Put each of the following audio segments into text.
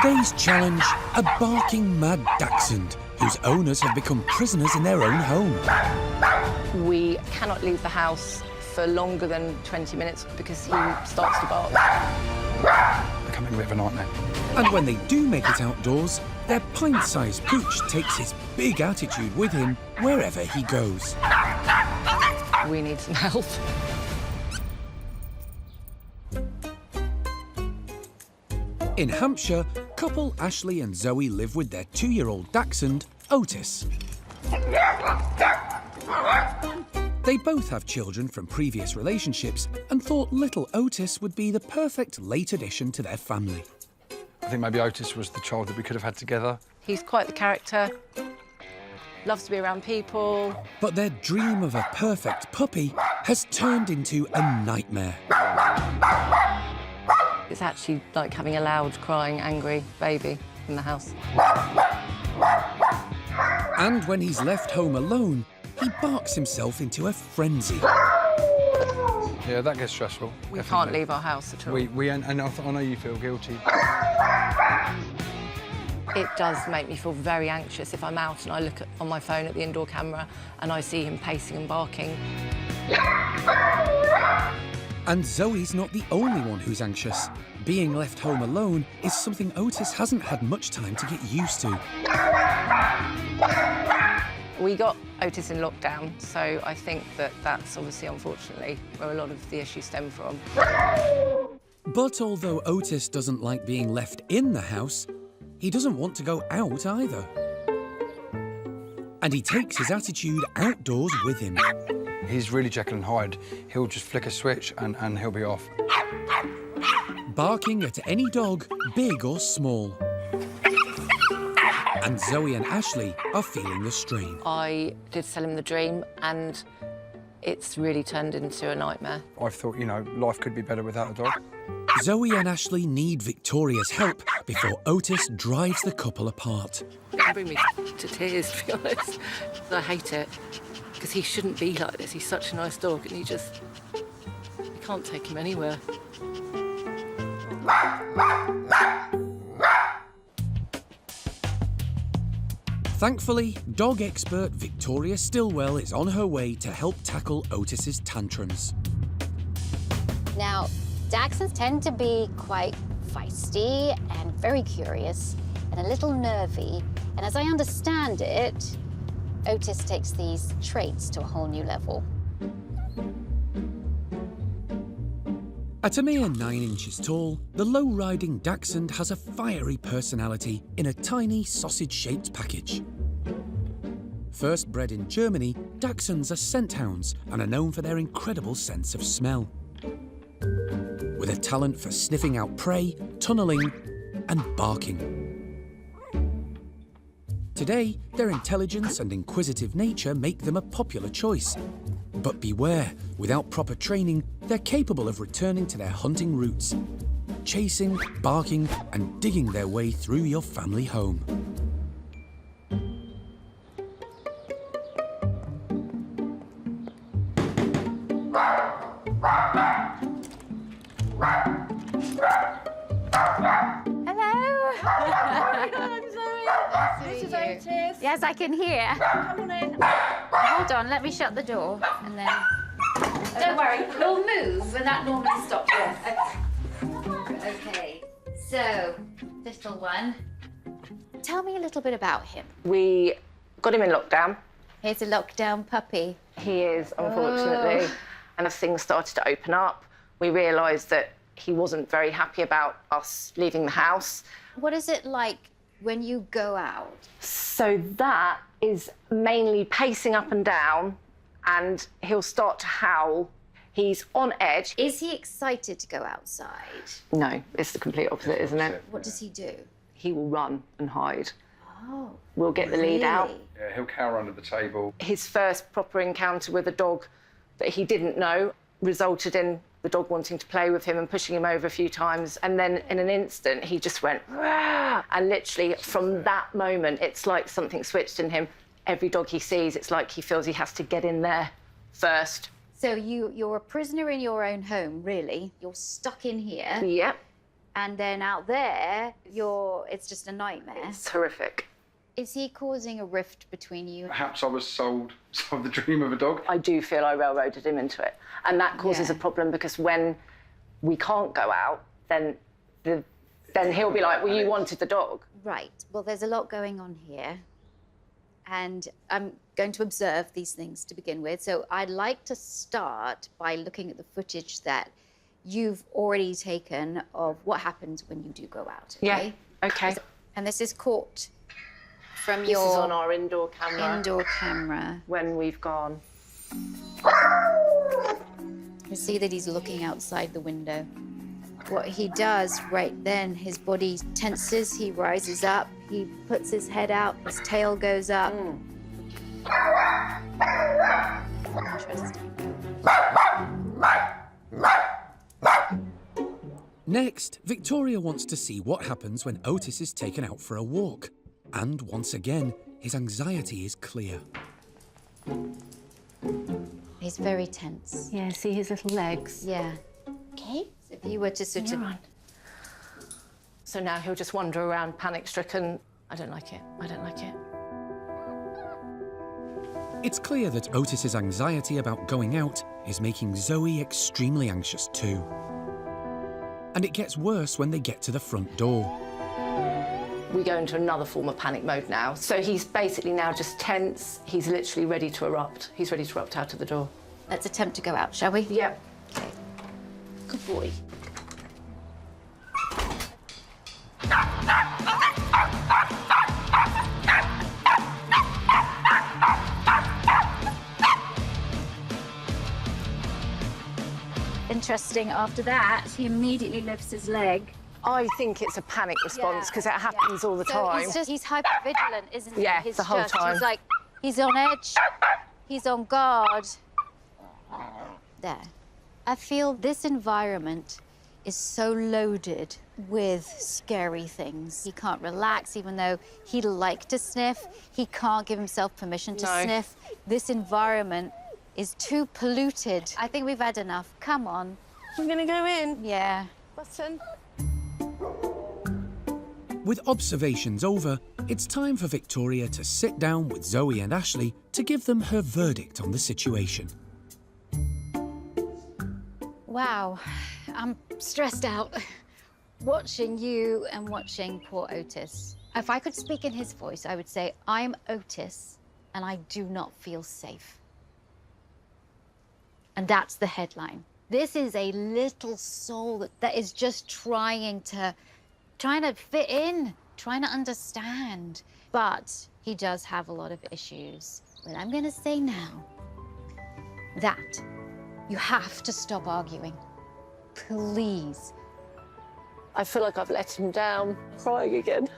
Today's challenge, a barking mad dachshund whose owners have become prisoners in their own home. We cannot leave the house for longer than 20 minutes because he starts to bark. Becoming a bit of a nightmare. And when they do make it outdoors, their pint-sized pooch takes his big attitude with him wherever he goes. We need some help. In Hampshire, couple Ashley and Zoe live with their 2-year-old dachshund, Otis. They both have children from previous relationships and thought little Otis would be the perfect late addition to their family. I think maybe Otis was the child that we could have had together. He's quite the character, loves to be around people. But their dream of a perfect puppy has turned into a nightmare. It's actually like having a loud, crying, angry baby in the house. And when he's left home alone, he barks himself into a frenzy. Yeah, that gets stressful. We definitely. can't leave our house at all. And I know you feel guilty. It does make me feel very anxious if I'm out and I look on my phone at the indoor camera and I see him pacing and barking. And Zoe's not the only one who's anxious. Being left home alone is something Otis hasn't had much time to get used to. We got Otis in lockdown, so I think that that's obviously, unfortunately, where a lot of the issues stem from. But although Otis doesn't like being left in the house, he doesn't want to go out either. And he takes his attitude outdoors with him. He's really Jekyll and Hyde. He'll just flick a switch and he'll be off. Barking at any dog, big or small. And Zoe and Ashley are feeling the strain. I did sell him the dream, and it's really turned into a nightmare. I've thought, you know, life could be better without a dog. Zoe and Ashley need Victoria's help before Otis drives the couple apart. It can bring me to tears, to be honest. I hate it, because he shouldn't be like this. He's such a nice dog, and you can't take him anywhere. Thankfully, dog expert Victoria Stilwell is on her way to help tackle Otis's tantrums. Now, Dachshunds tend to be quite feisty and very curious and a little nervy. And as I understand it, Otis takes these traits to a whole new level. At a mere 9 inches tall, the low-riding Dachshund has a fiery personality in a tiny sausage-shaped package. First bred in Germany, Dachshunds are scent hounds and are known for their incredible sense of smell. With a talent for sniffing out prey, tunnelling, and barking. Today, their intelligence and inquisitive nature make them a popular choice. But beware, without proper training, they're capable of returning to their hunting roots, chasing, barking, and digging their way through your family home. This is Otis. Yes, I can hear. Come on in. Hold on, let me shut the door and then... Don't worry, we'll move and that normally stops you. Okay, so, little one, tell me a little bit about him. We got him in lockdown. Here's a lockdown puppy. He is, unfortunately. And as things started to open up, we realised that he wasn't very happy about us leaving the house. What is it like when you go out? So that is mainly pacing up and down, and he'll start to howl. He's on edge. Is he excited to go outside? No, it's the complete opposite, isn't it? What does he do? He will run and hide. Oh, We'll get the lead out. really? Yeah, he'll cower under the table. His first proper encounter with a dog that he didn't know resulted in the dog wanting to play with him and pushing him over a few times. And then in an instant, he just went, "Rah!" And literally from that moment, it's like something switched in him. Every dog he sees, it's like he feels he has to get in there first. So you're a prisoner in your own home, really. You're stuck in here. Yep. And then out there, it's just a nightmare. It's horrific. Is he causing a rift between you? Perhaps I was sold the dream of a dog. I do feel I railroaded him into it. And that causes a problem because when we can't go out, then he'll be like, well, you wanted the dog. Right. Well, there's a lot going on here. And I'm going to observe these things to begin with. So I'd like to start by looking at the footage that you've already taken of what happens when you do go out. Okay? Yeah, okay. And this is caught from This your is on our indoor camera. When we've gone. You see that he's looking outside the window. What he does right then, his body tenses, he rises up, he puts his head out, his tail goes up. Interesting. Next, Victoria wants to see what happens when Otis is taken out for a walk. And once again, his anxiety is clear. He's very tense. Yeah, see his little legs. Yeah. Okay. So if you were to sort of... So now he'll just wander around panic-stricken. I don't like it. I don't like it. It's clear that Otis's anxiety about going out is making Zoe extremely anxious too. And it gets worse when they get to the front door. We go into another form of panic mode now. So he's basically now just tense. He's literally ready to erupt. He's ready to erupt out of the door. Let's attempt to go out, shall we? Yep. Okay. Good boy. Interesting, after that, he immediately lifts his leg. I think it's a panic response because it happens all the time. He's hypervigilant, isn't he? Yeah, the whole time. He's like, he's on edge, he's on guard. There. I feel this environment is so loaded with scary things. He can't relax, even though he'd like to sniff. He can't give himself permission to sniff. This environment is too polluted. I think we've had enough. Come on. We're gonna go in. Yeah. Button. With observations over, it's time for Victoria to sit down with Zoe and Ashley to give them her verdict on the situation. Wow, I'm stressed out watching you and watching poor Otis. If I could speak in his voice, I would say, I'm Otis and I do not feel safe. And that's the headline. This is a little soul that is just trying to fit in, trying to understand. But he does have a lot of issues. But I'm gonna say now that you have to stop arguing. Please. I feel like I've let him down. Crying again.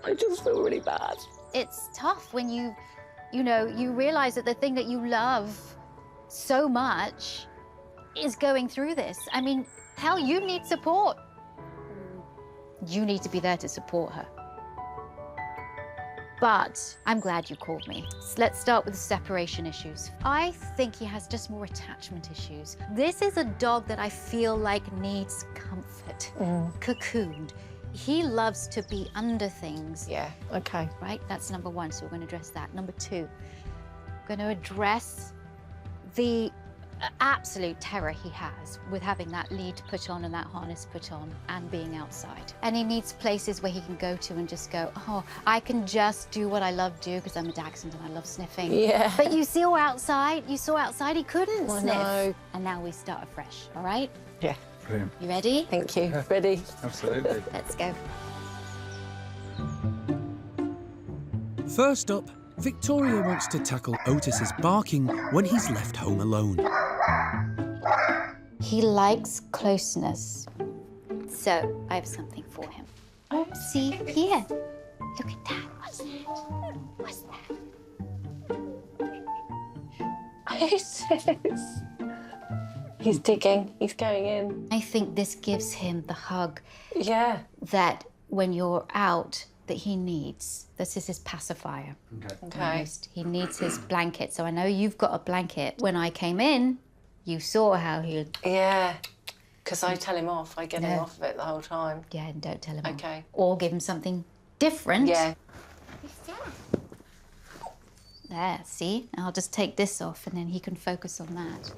I just feel really bad. It's tough when you realize that the thing that you love so much is going through this. I mean, hell, you need support. You need to be there to support her. But I'm glad you called me. Let's start with the separation issues. I think he has just more attachment issues. This is a dog that I feel like needs comfort, cocooned. He loves to be under things. Yeah, okay. Right? That's number one, so we're going to address that. Number two, we're going to address the absolute terror he has with having that lead put on and that harness put on and being outside. And he needs places where he can go to and just go, oh, I can just do what I love to do because I'm a Dachshund and I love sniffing. Yeah. But you saw outside he couldn't sniff. No. And now we start afresh, all right? Yeah. Brilliant. You ready? Thank you. Ready? Absolutely. Let's go. First up, Victoria wants to tackle Otis's barking when he's left home alone. He likes closeness. So I have something for him. Oh, see, here. Look at that. What's that? What's that? He's digging. He's going in. I think this gives him the hug Yeah. that when you're out, that he needs. This is his pacifier. Okay. Almost. He needs his blanket. So I know you've got a blanket. When I came in, you saw how he... Yeah. Because I tell him off. I get him off of it the whole time. Yeah, and don't tell him. Okay. Or give him something different. Yeah. There, see? I'll just take this off and then he can focus on that.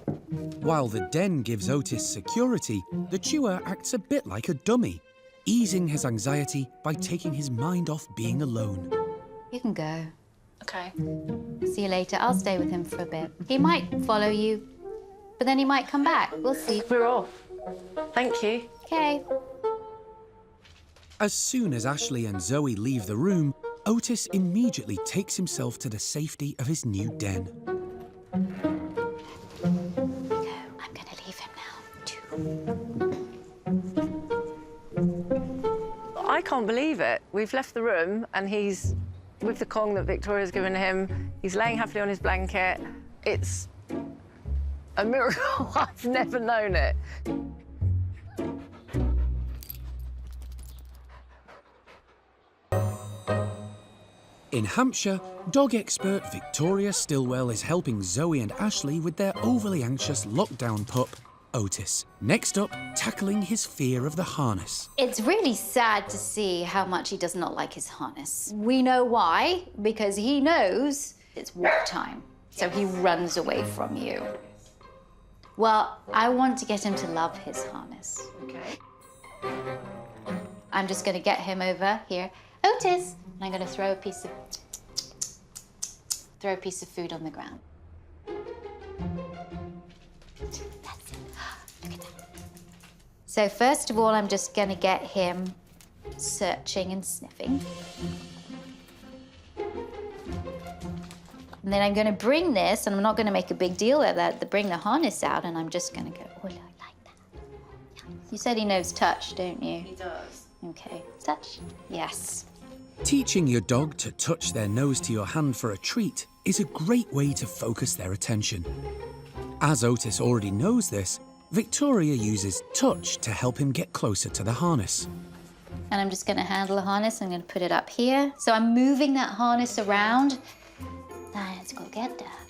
While the den gives Otis security, the chewer acts a bit like a dummy, easing his anxiety by taking his mind off being alone. You can go. Okay. See you later. I'll stay with him for a bit. He might follow you, but then he might come back. We'll see. We're off. Thank you. Okay. As soon as Ashley and Zoe leave the room, Otis immediately takes himself to the safety of his new den. Go. I'm gonna leave him now. I can't believe it. We've left the room and he's with the Kong that Victoria's given him. He's laying happily on his blanket. It's a miracle. I've never known it. In Hampshire, dog expert Victoria Stilwell is helping Zoe and Ashley with their overly anxious lockdown pup, Otis. Next up, tackling his fear of the harness. It's really sad to see how much he does not like his harness. We know why, because he knows it's walk time, so he runs away from you. Well, I want to get him to love his harness. Okay. I'm just gonna get him over here. Otis! And I'm gonna throw a piece of food on the ground. That's it. Look at that. So first of all, I'm just gonna get him searching and sniffing. And then I'm gonna bring this, and I'm not gonna make a big deal of that, bring the harness out, and I'm just gonna go, oh, like that. You said he knows touch, don't you? He does. Okay, touch, yes. Teaching your dog to touch their nose to your hand for a treat is a great way to focus their attention. As Otis already knows this, Victoria uses touch to help him get closer to the harness. And I'm just gonna handle the harness, I'm gonna put it up here. So I'm moving that harness around. Let's go get that.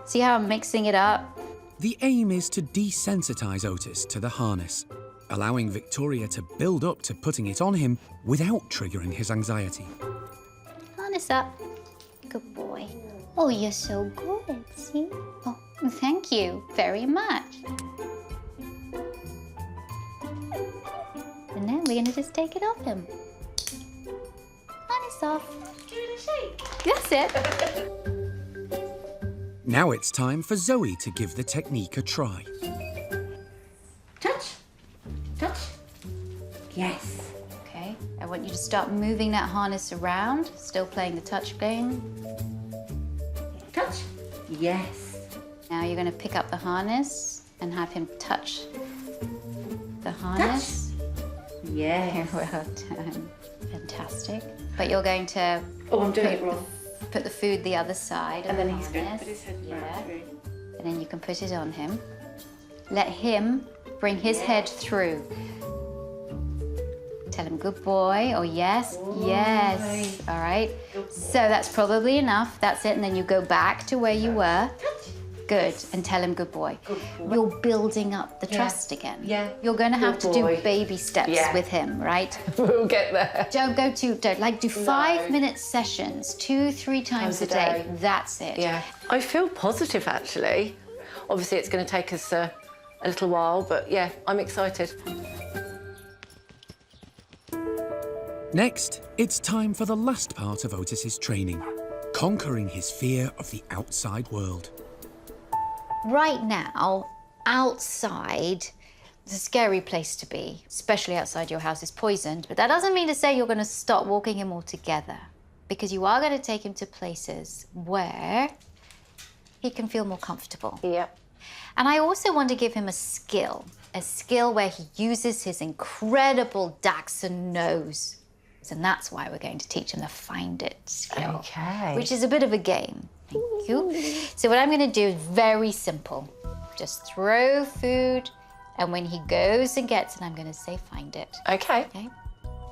See how I'm mixing it up? The aim is to desensitize Otis to the harness, allowing Victoria to build up to putting it on him without triggering his anxiety. Harness up. Good boy. Oh, you're so good, see? Oh, thank you very much. And then we're gonna just take it off him. Harness off. Give it a shake. That's it. Now it's time for Zoe to give the technique a try. Touch. Touch. Yes. Okay, I want you to start moving that harness around, still playing the touch game. Touch. Yes. Now you're going to pick up the harness and have him touch the harness. Yes. Well done. Fantastic. But you're going to Oh, I'm doing it wrong. put the food the other side. And of then the he's going to harness. put his head Yeah. back through. And then you can put it on him. Let him bring his head through. Tell him good boy, or yes, yes. All right. So that's probably enough. That's it. And then you go back to where you were. Good. And tell him good boy. You're building up the trust again. Yeah. You're going to have to Good boy. do baby steps Yeah. with him, right? We'll get there. Don't do 5-minute sessions, 2-3 times a day. That's it. Yeah. I feel positive, actually. Obviously, it's going to take us a little while, but yeah, I'm excited. Next, it's time for the last part of Otis's training, conquering his fear of the outside world. Right now, outside, it's a scary place to be, especially outside your house is poisoned. But that doesn't mean to say you're going to stop walking him altogether, because you are going to take him to places where he can feel more comfortable. Yep. And I also want to give him a skill where he uses his incredible Dachshund nose. And that's why we're going to teach him the find it skill, Okay. which is a bit of a game. Thank you. So what I'm going to do is very simple. Just throw food, and when he goes and gets it, I'm going to say find it. Okay. Okay?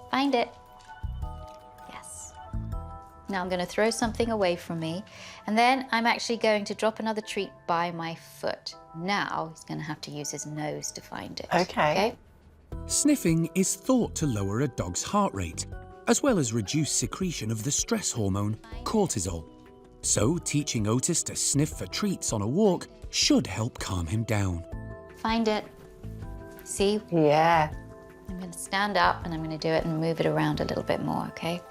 Find it. Yes. Now I'm going to throw something away from me, and then I'm actually going to drop another treat by my foot. Now he's going to have to use his nose to find it. Okay. Sniffing is thought to lower a dog's heart rate, as well as reduce secretion of the stress hormone, cortisol. So teaching Otis to sniff for treats on a walk should help calm him down. Find it. See? Yeah. I'm going to stand up and I'm going to do it and move it around a little bit more, okay?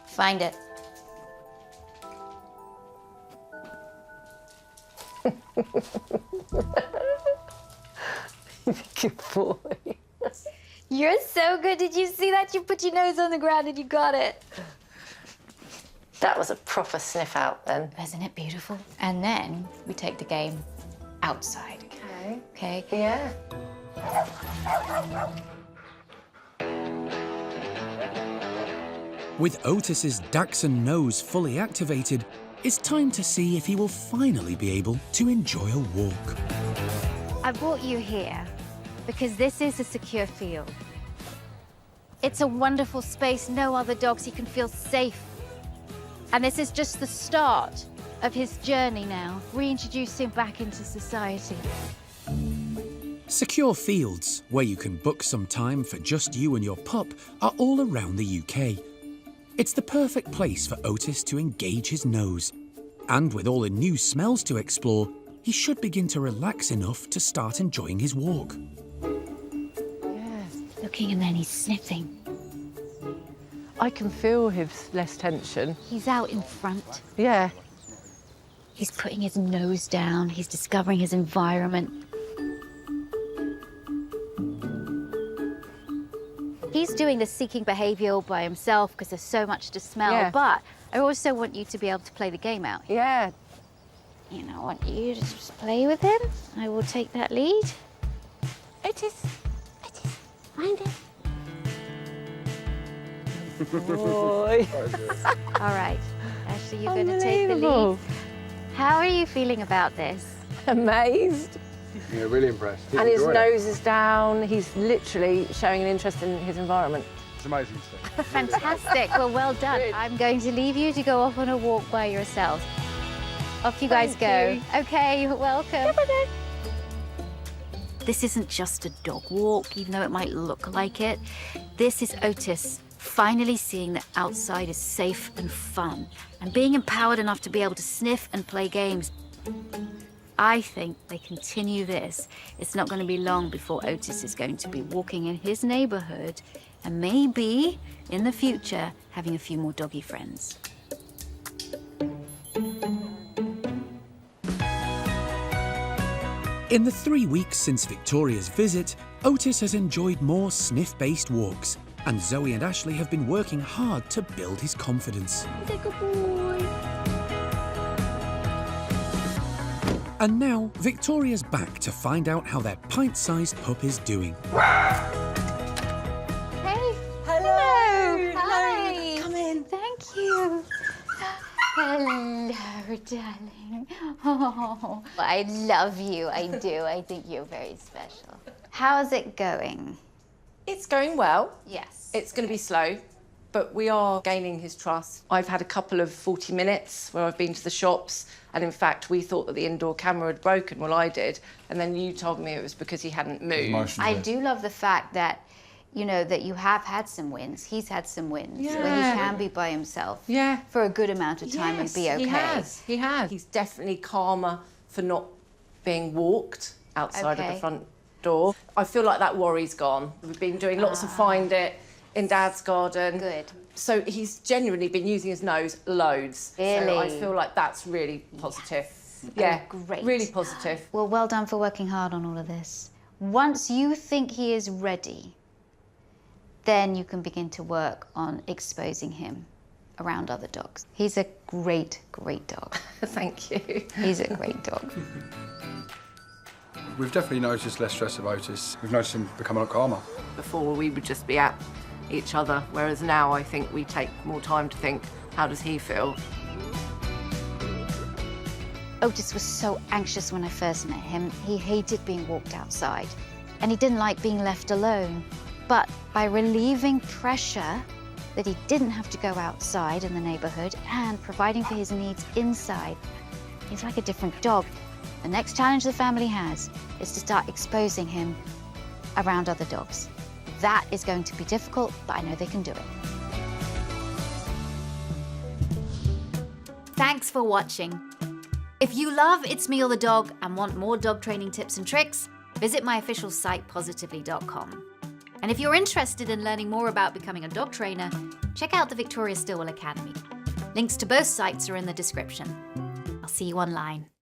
Find it. Good boy. You're so good. Did you see that? You put your nose on the ground and you got it. That was a proper sniff out then. Isn't it beautiful? And then we take the game outside. Okay. Okay? Yeah. With Otis's Dachshund nose fully activated, it's time to see if he will finally be able to enjoy a walk. I brought you here because this is a secure field. It's a wonderful space, no other dogs, he can feel safe. And this is just the start of his journey now, reintroducing back into society. Secure fields, where you can book some time for just you and your pup, are all around the UK. It's the perfect place for Otis to engage his nose. And with all the new smells to explore, he should begin to relax enough to start enjoying his walk. Looking and then he's sniffing. I can feel his less tension. He's out in front. Yeah. He's putting his nose down. He's discovering his environment. He's doing the seeking behavior all by himself because there's so much to smell. Yeah. But I also want you to be able to play the game out. Yeah. You know, I want you to just play with him. I will take that lead. Otis. Find it. Boy. All right. Ashley, you're going to take the lead. Unbelievable. How are you feeling about this? Amazed. Yeah, really impressed. And his nose is down. He's literally showing an interest in his environment. It's amazing stuff. Fantastic. Well done. I'm going to leave you to go off on a walk by yourselves. Off you guys go. Okay, you're welcome. This isn't just a dog walk, even though it might look like it. This is Otis finally seeing that outside is safe and fun and being empowered enough to be able to sniff and play games. I think they continue this. It's not going to be long before Otis is going to be walking in his neighborhood and maybe, in the future, having a few more doggy friends. In the 3 weeks since Victoria's visit, Otis has enjoyed more sniff-based walks, and Zoe and Ashley have been working hard to build his confidence. He's a good boy. And now, Victoria's back to find out how their pint-sized pup is doing. Hey. Hello. Hi. Come in. Thank you. Hello, darling. Oh, I love you. I do. I think you're very special. How's it going? It's going well. Yes. It's going to be slow, but we are gaining his trust. I've had a couple of 40 minutes where I've been to the shops, and in fact, we thought that the indoor camera had broken. Well, I did, and then you told me it was because he hadn't moved. Emotionally. I do love the fact that, you know, that you have had some wins. He's had some wins where he Yeah. can be by himself Yeah. for a good amount of time and be okay. He has. He has. He's definitely calmer for not being walked outside of Okay. the front door. I feel like that worry's gone. We've been doing lots of Find It in Dad's garden. Good. So he's genuinely been using his nose loads. So I Really? feel like that's really positive. Yes. Yeah, Oh, great. really positive. Well, well done for working hard on all of this. Once you think he is ready, then you can begin to work on exposing him around other dogs. He's a great, great dog. Thank you. He's a great dog. We've definitely noticed less stress of Otis. We've noticed him become a lot calmer. Before we would just be at each other, whereas now I think we take more time to think, how does he feel? Otis was so anxious when I first met him. He hated being walked outside, and he didn't like being left alone. But by relieving pressure that he didn't have to go outside in the neighborhood and providing for his needs inside. He's like a different dog. The next challenge the family has is to start exposing him around other dogs. That is going to be difficult, but I know they can do it. Thanks for watching. If you love It's Me or the Dog and want more dog training tips and tricks, visit my official site, positively.com. And if you're interested in learning more about becoming a dog trainer, check out the Victoria Stilwell Academy. Links to both sites are in the description. I'll see you online.